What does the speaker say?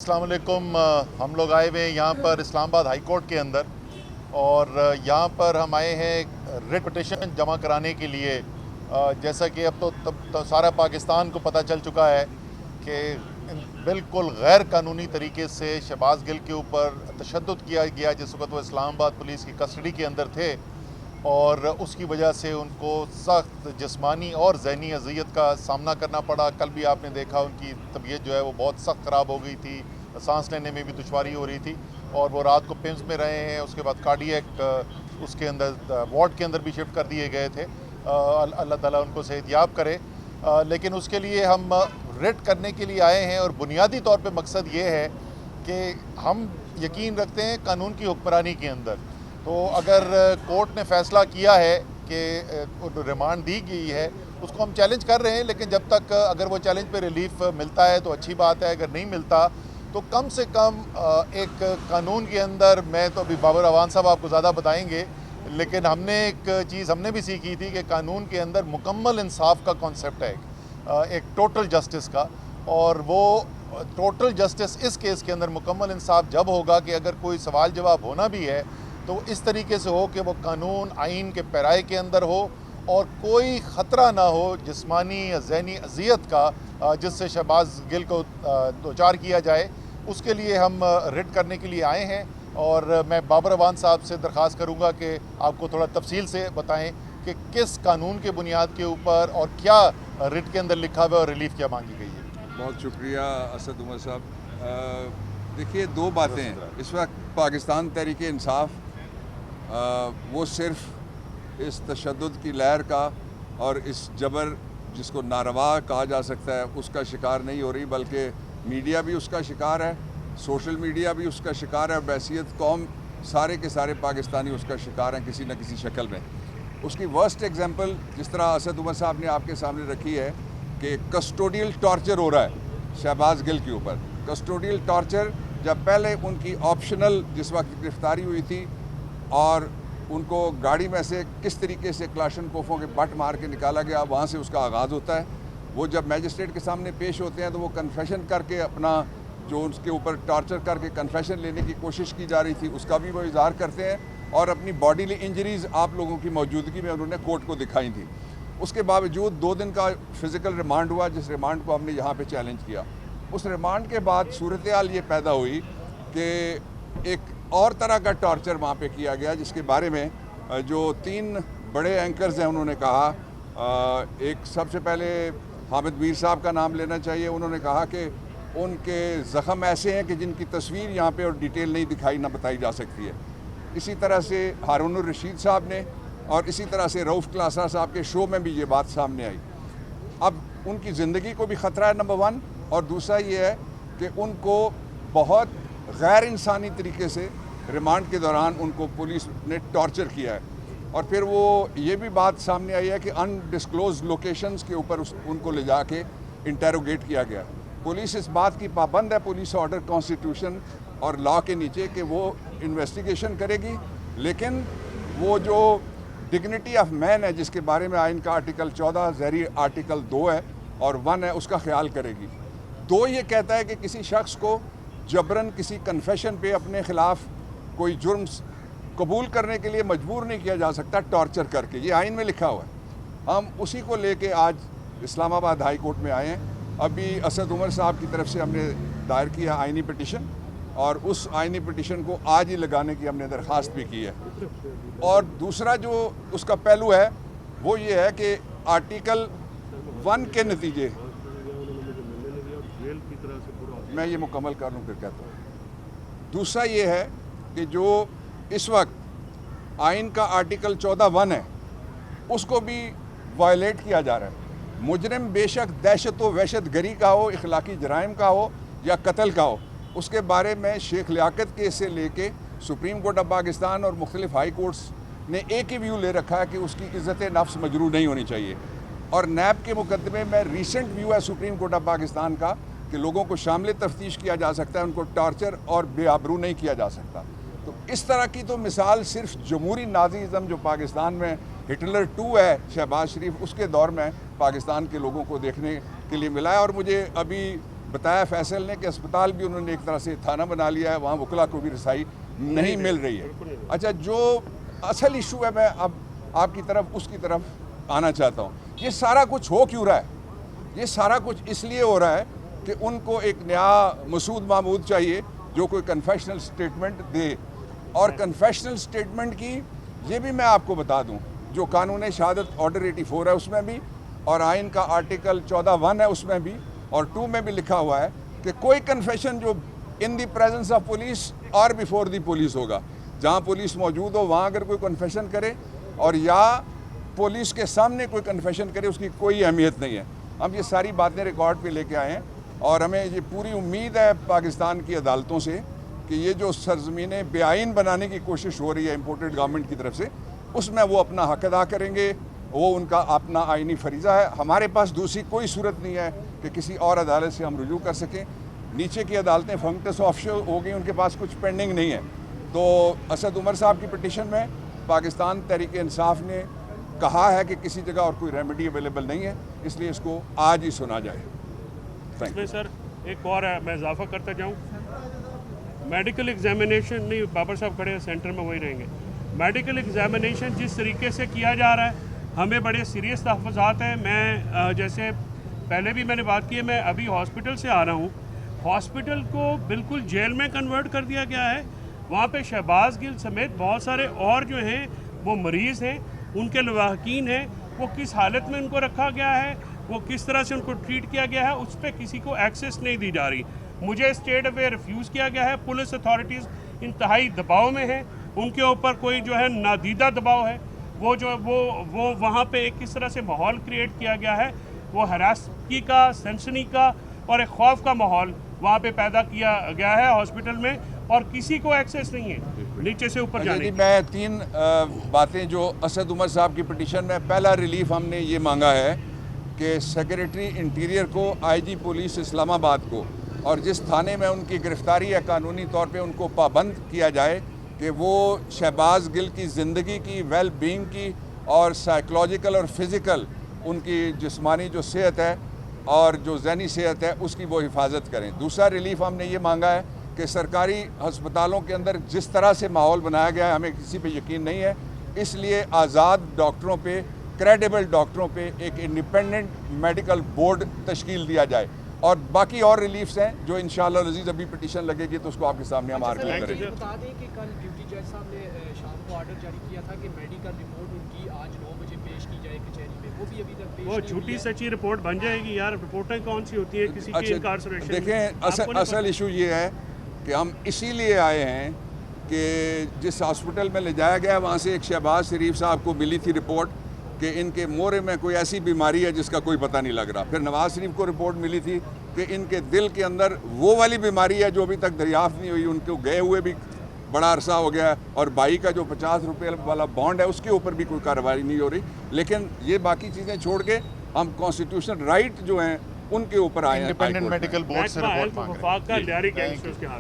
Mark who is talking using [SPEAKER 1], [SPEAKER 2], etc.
[SPEAKER 1] अस्सलाम वालेकुम। हम लोग आए हुए हैं यहाँ पर इस्लामाबाद हाई कोर्ट के अंदर, और यहाँ पर हम आए हैं रिट पिटिशन जमा कराने के लिए। जैसा कि अब तो सारा पाकिस्तान को पता चल चुका है कि बिल्कुल गैर कानूनी तरीके से शहबाज गिल के ऊपर तशद्दुद किया गया जिस वक्त वो इस्लामाबाद पुलिस की कस्टडी के अंदर थे, और उसकी वजह से उनको सख्त जिस्मानी और ज़हनी अज़ियत का सामना करना पड़ा। कल भी आपने देखा उनकी तबीयत जो है वो बहुत सख्त ख़राब हो गई थी, सांस लेने में भी दुश्वारी हो रही थी, और वो रात को पिम्स में रहे हैं। उसके बाद कार्डियक उसके अंदर वार्ड के अंदर भी शिफ्ट कर दिए गए थे। अल्लाह ताला उनको सेहतयाब करे। लेकिन उसके लिए हम रिट करने के लिए आए हैं, और बुनियादी तौर पे मकसद ये है कि हम यकीन रखते हैं कानून की हुक्मरानी के अंदर। तो अगर कोर्ट ने फ़ैसला किया है कि रिमांड दी गई है, उसको हम चैलेंज कर रहे हैं। लेकिन जब तक अगर वो चैलेंज पे रिलीफ मिलता है तो अच्छी बात है, अगर नहीं मिलता तो कम से कम एक कानून के अंदर, मैं तो अभी बाबर अवान साहब आपको ज़्यादा बताएंगे, लेकिन हमने एक चीज़ हमने भी सीखी थी कि कानून के अंदर मुकम्मल इंसाफ का कॉन्सेप्ट है, एक टोटल जस्टिस का। और वो टोटल जस्टिस इस केस के अंदर मुकम्मल इंसाफ जब होगा कि अगर कोई सवाल जवाब होना भी है तो इस तरीके से हो कि वो कानून आइन के पैराए के अंदर हो, और कोई ख़तरा ना हो जिस्मानी या ज़हनी अज़ियत का जिससे शहबाज गिल को दोचार किया जाए। उसके लिए हम रिट करने के लिए आए हैं, और मैं बाबर अवान साहब से दरख्वास्त करूँगा कि आपको थोड़ा तफसील से बताएं कि किस कानून के बुनियाद के ऊपर और क्या रिट के अंदर लिखा हुआ है और रिलीफ क्या मांगी गई है।
[SPEAKER 2] बहुत शुक्रिया असद उमर साहब। देखिए, दो बातें हैं इस वक्त। पाकिस्तान तहरीक इंसाफ वो सिर्फ इस तशद्दुद की लहर का और इस जबर जिसको नारवा कहा जा सकता है उसका शिकार नहीं हो रही, बल्कि मीडिया भी उसका शिकार है, सोशल मीडिया भी उसका शिकार है, और बैसियत कौम सारे के सारे पाकिस्तानी उसका शिकार हैं किसी न किसी शक्ल में। उसकी वर्स्ट एग्जांपल जिस तरह असद उमर साहब ने आपके सामने रखी है कि कस्टोडियल टॉर्चर हो रहा है शहबाज गिल के ऊपर। कस्टोडियल टॉर्चर जब पहले उनकी ऑप्शनल जिस वक्त गिरफ्तारी हुई थी और उनको गाड़ी में से किस तरीके से क्लाशनकोफों के बट मार के निकाला गया, वहाँ से उसका आगाज़ होता है। वो जब मैजिस्ट्रेट के सामने पेश होते हैं तो वो कन्फेशन करके अपना जो उसके ऊपर टॉर्चर करके कन्फेशन लेने की कोशिश की जा रही थी उसका भी वो इज़हार करते हैं, और अपनी बॉडीली इंजरीज़ आप लोगों की मौजूदगी में उन्होंने कोर्ट को दिखाई थी। उसके बावजूद 2 दिन का फ़िज़िकल रिमांड हुआ, जिस रिमांड को हमने यहाँ पर चैलेंज किया। उस रिमांड के बाद सूरत हाल ये पैदा हुई कि एक और तरह का टॉर्चर वहाँ पे किया गया, जिसके बारे में जो 3 बड़े एंकर्स हैं उन्होंने कहा। एक सबसे पहले हामिद मीर साहब का नाम लेना चाहिए। उन्होंने कहा कि उनके ज़ख़म ऐसे हैं कि जिनकी तस्वीर यहाँ पे और डिटेल नहीं दिखाई ना बताई जा सकती है। इसी तरह से हारून रशीद साहब ने, और इसी तरह से रऊफ़ क्लासा साहब के शो में भी ये बात सामने आई। अब उनकी ज़िंदगी को भी ख़तरा है, नंबर 1, और दूसरा ये है कि उनको बहुत गैर इंसानी तरीके से रिमांड के दौरान उनको पुलिस ने टॉर्चर किया है। और फिर वो ये भी बात सामने आई है कि अनडिस्क्लोज लोकेशंस के ऊपर उनको ले जाके इंटेरोगेट किया गया। पुलिस इस बात की पाबंद है, पुलिस ऑर्डर कॉन्स्टिट्यूशन और लॉ के नीचे, कि वो इन्वेस्टिगेशन करेगी, लेकिन वो जो डिग्निटी ऑफ मैन है जिसके बारे में आइन का आर्टिकल 14 ज़हरी आर्टिकल 2 है और 1 है, उसका ख्याल करेगी। 2 ये कहता है कि किसी शख्स को जबरन किसी कन्फेशन पे अपने ख़िलाफ़ कोई जुर्म कबूल करने के लिए मजबूर नहीं किया जा सकता टॉर्चर करके, ये आइन में लिखा हुआ है। हम उसी को लेके आज इस्लामाबाद हाई कोर्ट में आए हैं। अभी असद उमर साहब की तरफ से हमने दायर किया आइनी पिटिशन, और उस आइनी पिटिशन को आज ही लगाने की हमने दरख्वास्त भी की है। और दूसरा जो उसका पहलू है वो ये है कि आर्टिकल 1 के नतीजे, मैं ये मुकम्मल कर लूँ फिर कहता हूँ। दूसरा ये है कि जो इस वक्त आइन का आर्टिकल 14(1) है उसको भी वायलेट किया जा रहा है। मुजरिम बेशक दहशत व वहशत गरी का हो, इखलाकी जराइम का हो या कत्ल का हो, उसके बारे में शेख लियाकत केस से लेके सुप्रीम कोर्ट ऑफ पाकिस्तान और मुख्तलिफ हाई कोर्ट्स ने एक ही व्यू ले रखा है कि उसकी इज़्ज़त नफ्स मजरूह नहीं होनी चाहिए। और नैब के मुकदमे में रीसेंट व्यू है सुप्रीम कोर्ट ऑफ पाकिस्तान का कि लोगों को शामिल तफ्तीश किया जा सकता है, उनको टॉर्चर और बेआबरू नहीं किया जा सकता। तो इस तरह की तो मिसाल सिर्फ जमहूरी नाज़ीज़म जो पाकिस्तान में हिटलर 2 है शहबाज शरीफ, उसके दौर में पाकिस्तान के लोगों को देखने के लिए मिला है। और मुझे अभी بتایا فیصل نے کہ اسپتال بھی انہوں نے ایک طرح سے تھانہ بنا لیا ہے, وہاں وکلا کو بھی رسائی نہیں مل رہی ہے. اچھا, جو اصل ایشو ہے میں اب آپ کی طرف اس کی طرف آنا چاہتا ہوں. یہ سارا کچھ ہو کیوں رہا ہے؟ یہ سارا کچھ اس لیے ہو رہا ہے کہ ان کو ایک نیا مسعود محمود چاہیے جو کوئی کنفیشنل سٹیٹمنٹ دے, اور کنفیشنل سٹیٹمنٹ کی یہ بھی میں آپ کو بتا دوں, جو قانون شہادت آرڈر 84 ہے اس میں بھی, اور آئین کا آرٹیکل 14(1) ہے اس میں بھی, اور 2 میں بھی لکھا ہوا ہے کہ کوئی کنفیشن جو ان دی پریزنس آف پولیس اور بیفور دی پولیس ہوگا, جہاں پولیس موجود ہو وہاں اگر کوئی کنفیشن کرے اور یا پولیس کے سامنے کوئی کنفیشن کرے, اس کی کوئی اہمیت نہیں ہے. ہم یہ ساری باتیں ریکارڈ پہ لے کے آئے ہیں, اور ہمیں یہ پوری امید ہے پاکستان کی عدالتوں سے کہ یہ جو سرزمینیں بے آئین بنانے کی کوشش ہو رہی ہے امپورٹڈ گورنمنٹ کی طرف سے, اس میں وہ اپنا حق ادا کریں گے. وہ ان کا اپنا آئینی فریضہ ہے. ہمارے پاس دوسری کوئی صورت نہیں ہے کہ کسی اور عدالت سے ہم رجوع کر سکیں. نیچے کی عدالتیں فنکٹس آف شو ہو گئی, ان کے پاس کچھ پینڈنگ نہیں ہے. تو اسد عمر صاحب کی پٹیشن میں پاکستان تحریک انصاف نے کہا ہے کہ کسی جگہ اور کوئی ریمیڈی اویلیبل نہیں ہے, اس لیے اس کو آج ہی سنا جائے.
[SPEAKER 3] اس میں سر ایک اور ہے, میں اضافہ کرتا جاؤں. میڈیکل ایگزامینیشن نہیں, بابر صاحب کھڑے ہیں سینٹر میں, وہی رہیں گے. میڈیکل ایگزامینیشن جس طریقے سے کیا جا رہا ہے, ہمیں بڑے سیریس تحفظات ہیں. میں جیسے پہلے بھی میں نے بات کی ہے, میں ابھی ہاسپٹل سے آ رہا ہوں. ہاسپٹل کو بالکل جیل میں کنورٹ کر دیا گیا ہے. وہاں پہ شہباز گل سمیت بہت سارے اور جو ہیں وہ مریض ہیں, ان کے لواحقین ہیں, وہ کس حالت میں ان کو رکھا گیا ہے, وہ کس طرح سے ان کو ٹریٹ کیا گیا ہے, اس پہ کسی کو ایکسیس نہیں دی جا رہی. مجھے اسٹیٹ وے ریفیوز کیا گیا ہے. پولیس اتھارٹیز انتہائی دباؤ میں ہیں, ان کے اوپر کوئی جو ہے نادیدہ دباؤ ہے. وہ جو وہ وہاں پہ ایک کس طرح سے ماحول کریٹ کیا گیا ہے, وہ ہراسگی کا, سنسنی کا اور ایک خوف کا ماحول وہاں پہ پیدا کیا گیا ہے ہاسپٹل میں, اور کسی کو ایکسیس نہیں ہے نیچے سے اوپر جانے کی.
[SPEAKER 2] میں 3 باتیں جو اسد عمر صاحب کی پٹیشن میں, پہلا ریلیف ہم نے یہ مانگا ہے کہ سیکریٹری انٹیریئر کو, آئی جی پولیس اسلام آباد کو, اور جس تھانے میں ان کی گرفتاری ہے قانونی طور پہ ان کو پابند کیا جائے کہ وہ شہباز گل کی زندگی کی, ویل بینگ کی, اور سائیکولوجیکل اور فزیکل ان کی جسمانی جو صحت ہے اور جو ذہنی صحت ہے اس کی وہ حفاظت کریں. دوسرا ریلیف ہم نے یہ مانگا ہے کہ سرکاری ہسپتالوں کے اندر جس طرح سے ماحول بنایا گیا ہے ہمیں کسی پہ یقین نہیں ہے, اس لیے آزاد ڈاکٹروں پہ, کریڈیبل ڈاکٹروں پہ ایک انڈیپینڈنٹ میڈیکل بورڈ تشکیل دیا جائے. اور باقی اور ریلیفز ہیں جو انشاءاللہ العزیز ابھی پٹیشن لگے گی تو اس کو آپ کے سامنے ہم آرگیو کریں گے.
[SPEAKER 4] بتا دیں کہ کل ڈیوٹی جج صاحب نے شام کو آرڈر جاری کیا تھا کہ میڈیکل رپورٹ ان کی آج 9 بجے پیش کی جائے کچہری میں, وہ بھی ابھی تک پیش
[SPEAKER 3] وہ
[SPEAKER 4] نہیں ہوئی
[SPEAKER 3] جھوٹی
[SPEAKER 4] ہے.
[SPEAKER 3] سچی رپورٹ بن جائے گی یار. رپورٹیں کون سی ہوتی ہے کسی کی انکارسریشن.
[SPEAKER 2] دیکھیں اصل ایشو یہ ہے کہ ہم اسی لیے آئے ہیں کہ جس ہاسپٹل میں لے جایا گیا وہاں سے ایک شہباز شریف صاحب کو ملی تھی رپورٹ کہ ان کے مورے میں کوئی ایسی بیماری ہے جس کا کوئی پتہ نہیں لگ رہا. پھر نواز شریف کو رپورٹ ملی تھی کہ ان کے دل کے اندر وہ والی بیماری ہے جو ابھی تک دریافت نہیں ہوئی. ان کو گئے ہوئے بھی بڑا عرصہ ہو گیا ہے, اور بائی کا جو 50 روپے والا بانڈ ہے اس کے اوپر بھی کوئی کارروائی نہیں ہو رہی. لیکن یہ باقی چیزیں چھوڑ کے ہم کانسٹیٹیوشنل رائٹ جو ہیں ان کے اوپر آئے ہیں.
[SPEAKER 1] انڈیپینڈنٹ میڈیکل بورڈ سے رپورٹ مانگ رہے ہیں.
[SPEAKER 3] وفاق کا لیاری کیمسٹر کے ہاتھ